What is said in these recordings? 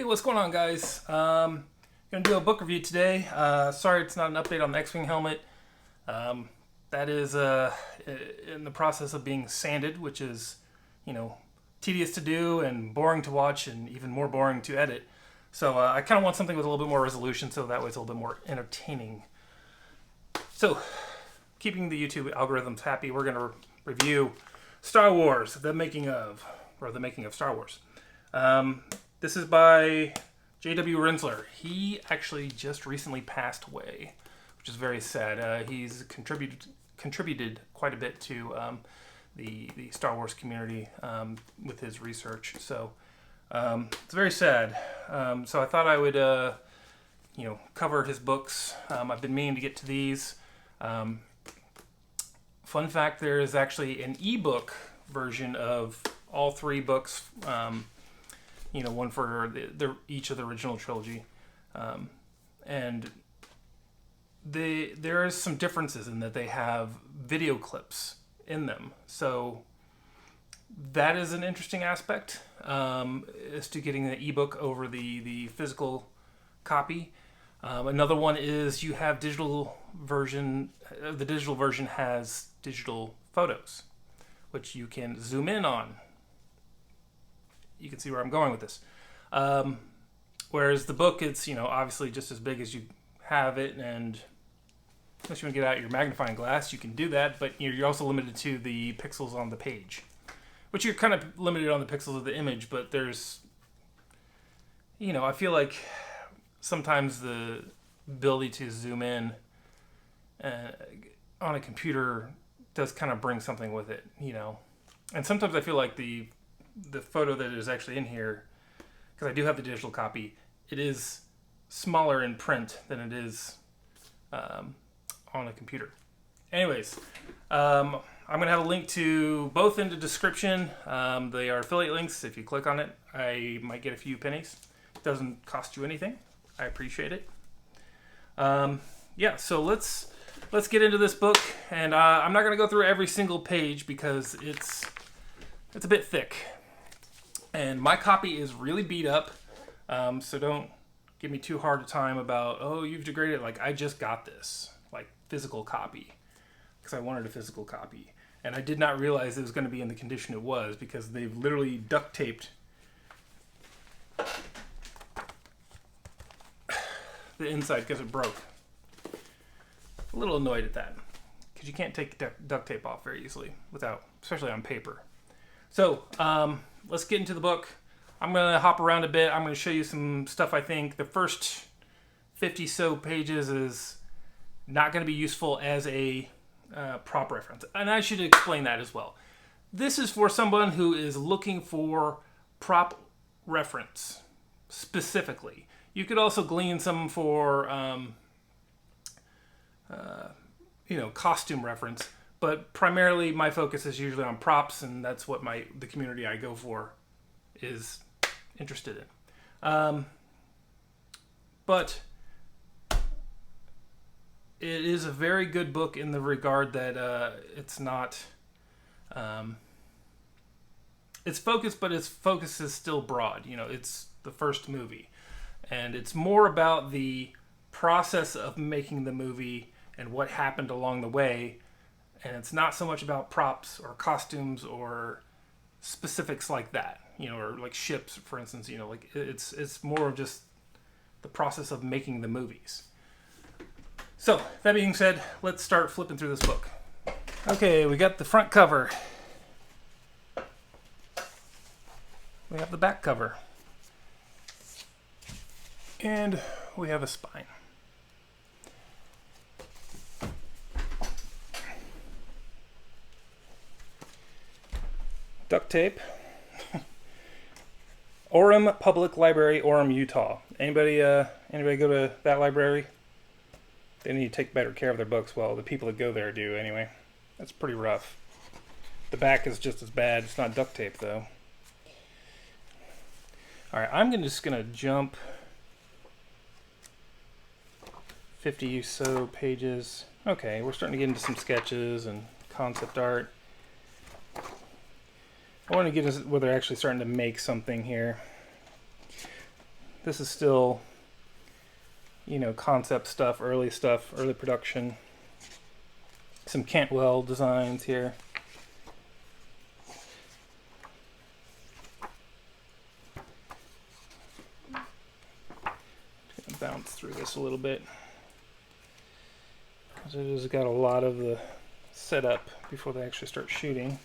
What's going on, guys? Gonna do a book review today. Sorry it's not an update on the X-Wing helmet. That is in the process of being sanded, which is, tedious to do and boring to watch and even more boring to edit. So I kind of want something with a little bit more resolution so that way it's a little bit more entertaining. So, keeping the YouTube algorithms happy, we're going to review Star Wars, the making of Star Wars. This is by J.W. Rinzler. He actually just recently passed away, which is very sad. He's contributed quite a bit to the Star Wars community with his research. So it's very sad. So I thought I would cover his books. I've been meaning to get to these. Fun fact: there is actually an ebook version of all three books. One for each of the original trilogy, and there is some differences in that they have video clips in them. So that is an interesting aspect as to getting the ebook over the physical copy. Another one is you have digital version. The digital version has digital photos, which you can zoom in on. You can see where I'm going with this. Whereas the book, it's obviously just as big as you have it, and unless you want to get out your magnifying glass, you can do that. But you're also limited to the pixels on the page, which you're kind of limited on the pixels of the image. But there's, I feel like sometimes the ability to zoom in on a computer does kind of bring something with it, And sometimes I feel like the photo that is actually in here, because I do have the digital copy, it is smaller in print than it is on a computer. Anyways, I'm going to have a link to both in the description. They are affiliate links. If you click on it, I might get a few pennies. It doesn't cost you anything. I appreciate it. So let's get into this book. And I'm not going to go through every single page because it's a bit thick. And my copy is really beat up, so don't give me too hard a time about, you've degraded it. Like, I just got this, physical copy, because I wanted a physical copy. And I did not realize it was going to be in the condition it was, because they've literally duct taped the inside because it broke. A little annoyed at that, because you can't take duct tape off very easily, especially on paper. So, let's get into the book. I'm going to hop around a bit. I'm going to show you some stuff I think. The first 50 so pages is not going to be useful as a prop reference. And I should explain that as well. This is for someone who is looking for prop reference specifically. You could also glean some for, costume reference. But primarily, my focus is usually on props, and that's what the community I go for is interested in. But it is a very good book in the regard that it's not... it's focused, but its focus is still broad. It's the first movie. And it's more about the process of making the movie and what happened along the way. And it's not so much about props or costumes or specifics like that, or like ships, for instance. It's more of just the process of making the movies. So that being said, let's start flipping through this book. Okay, we got the front cover. We have the back cover. And we have a spine. Duct tape. Orem Public Library, Orem, Utah. Anybody go to that library? They need to take better care of their books. Well, the people that go there do anyway. That's pretty rough. The back is just as bad. It's not duct tape though. All right, I'm just gonna jump 50 so pages. Okay, we're starting to get into some sketches and concept art. I want to get where they're actually starting to make something here. This is still, you know, concept stuff, early production. Some Cantwell designs here. Just gonna bounce through this a little bit. So it has got a lot of the setup before they actually start shooting.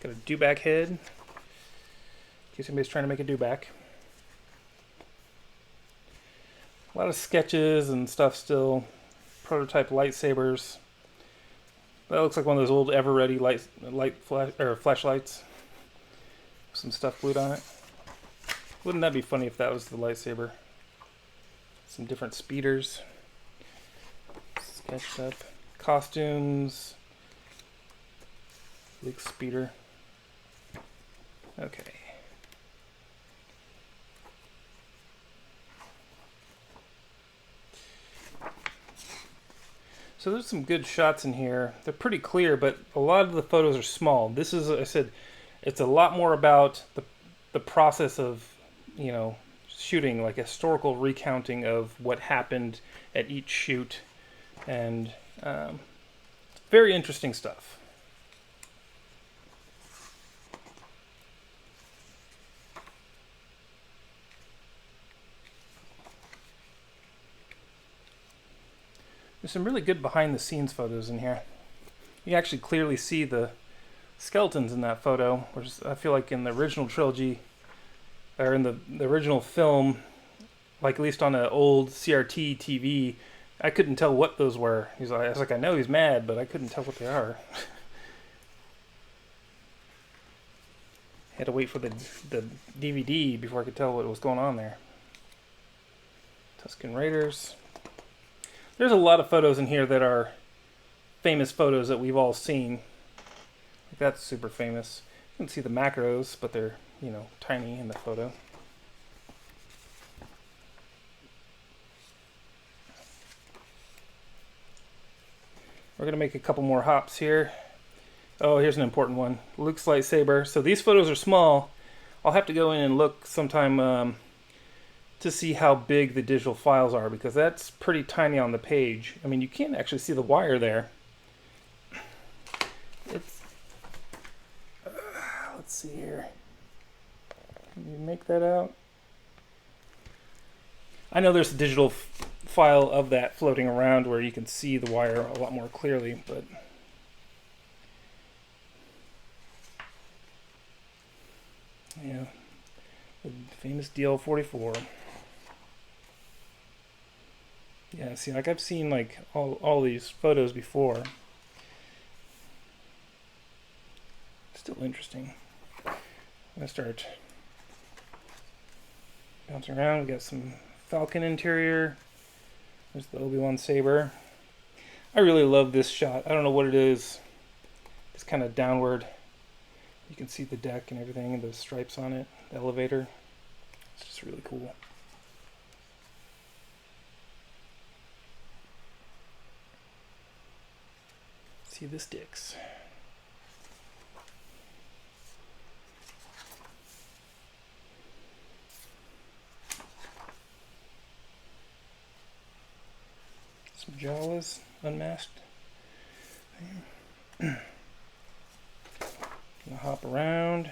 Got a dewback head, in case anybody's trying to make a dewback. A lot of sketches and stuff still. Prototype lightsabers. That looks like one of those old ever-ready flashlights. Some stuff glued on it. Wouldn't that be funny if that was the lightsaber? Some different speeders. Sketched up. Costumes. Big speeder. Okay. So there's some good shots in here. They're pretty clear, but a lot of the photos are small. This is, I said, it's a lot more about the process of, you know, shooting, like a historical recounting of what happened at each shoot, and very interesting stuff. There's some really good behind-the-scenes photos in here. You actually clearly see the skeletons in that photo, which I feel like in the original trilogy, or in the original film, like at least on an old CRT TV, I couldn't tell what those were. I was like, I know he's mad, but I couldn't tell what they are. Had to wait for the DVD before I could tell what was going on there. Tusken Raiders. There's a lot of photos in here that are famous photos that we've all seen. Like that's super famous. You can see the macros, but they're, you know, tiny in the photo. We're going to make a couple more hops here. Oh, here's an important one. Luke's lightsaber. So these photos are small. I'll have to go in and look sometime to see how big the digital files are, because that's pretty tiny on the page. I mean, you can't actually see the wire there. It's let's see here. Can you make that out? I know there's a digital file of that floating around where you can see the wire a lot more clearly, but yeah, the famous DL44. Yeah, see, like I've seen like all these photos before. Still interesting. I'm gonna start bouncing around. We got some Falcon interior. There's the Obi-Wan saber. I really love this shot. I don't know what it is. It's kind of downward. You can see the deck and everything, and the stripes on it, the elevator. It's just really cool. See the sticks. Some Jawas unmasked. Gonna hop around.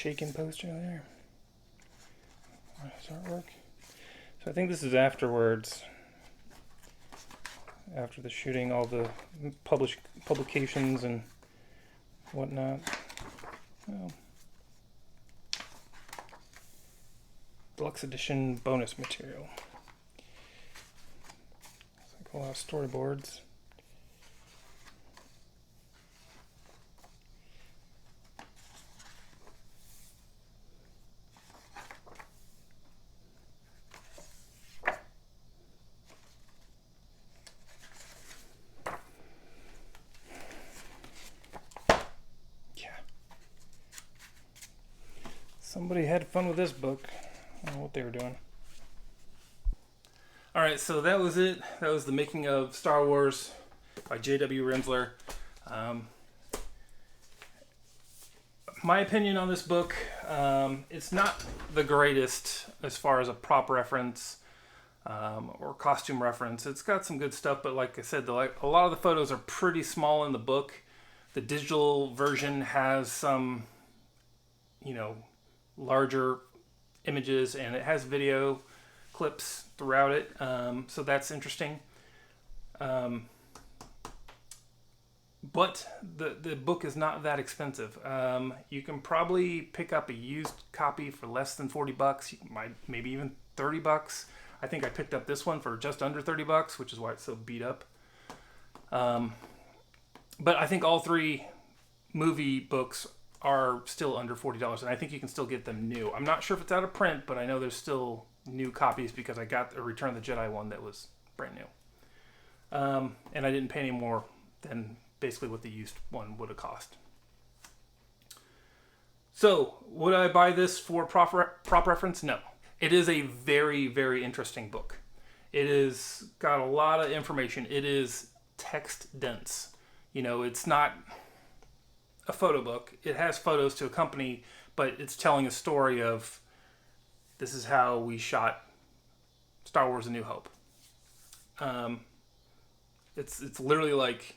shaken poster there. Nice artwork. So I think this is afterwards. After the shooting, all the publications and whatnot. Oh. Deluxe edition bonus material. It's like a lot of storyboards. Somebody had fun with this book. I don't know what they were doing. Alright, so that was it. That was the making of Star Wars by J.W. Rinzler. My opinion on this book, it's not the greatest as far as a prop reference or costume reference. It's got some good stuff, but like I said, a lot of the photos are pretty small in the book. The digital version has some, larger images, and it has video clips throughout it, so that's interesting. But the book is not that expensive. You can probably pick up a used copy for less than $40, maybe even $30. I think I picked up this one for just under $30, which is why it's so beat up. But I think all three movie books are still under $40, and I think you can still get them new. I'm not sure if it's out of print, but I know there's still new copies because I got a Return of the Jedi one that was brand new. And I didn't pay any more than basically what the used one would have cost. So, would I buy this for prop reference? No. It is a very, very interesting book. It has got a lot of information. It is text dense. It's not a photo book. It has photos to accompany, but it's telling a story of this is how we shot Star Wars: A New Hope. It's literally like,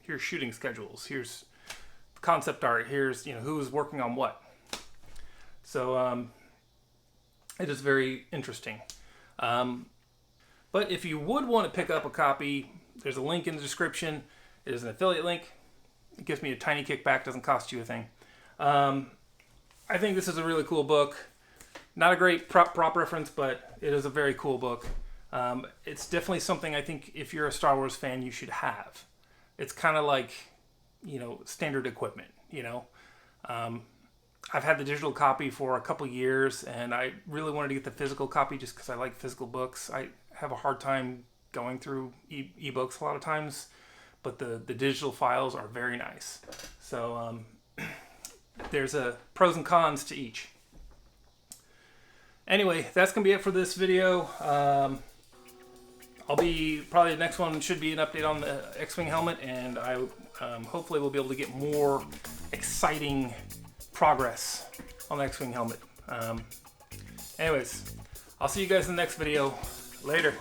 here's shooting schedules, here's concept art, here's who's working on what. So it is very interesting. But if you would want to pick up a copy, there's a link in the description. It is an affiliate link. It gives me a tiny kickback, doesn't cost you a thing. I think this is a really cool book. Not a great prop reference, but it is a very cool book. It's definitely something I think if you're a Star Wars fan, you should have. It's kind of like, standard equipment, I've had the digital copy for a couple years, and I really wanted to get the physical copy just because I like physical books. I have a hard time going through ebooks a lot of times, but the digital files are very nice. So there's pros and cons to each. Anyway, that's going to be it for this video. Probably the next one should be an update on the X-Wing helmet, and I hopefully will be able to get more exciting progress on the X-Wing helmet. Anyways, I'll see you guys in the next video. Later.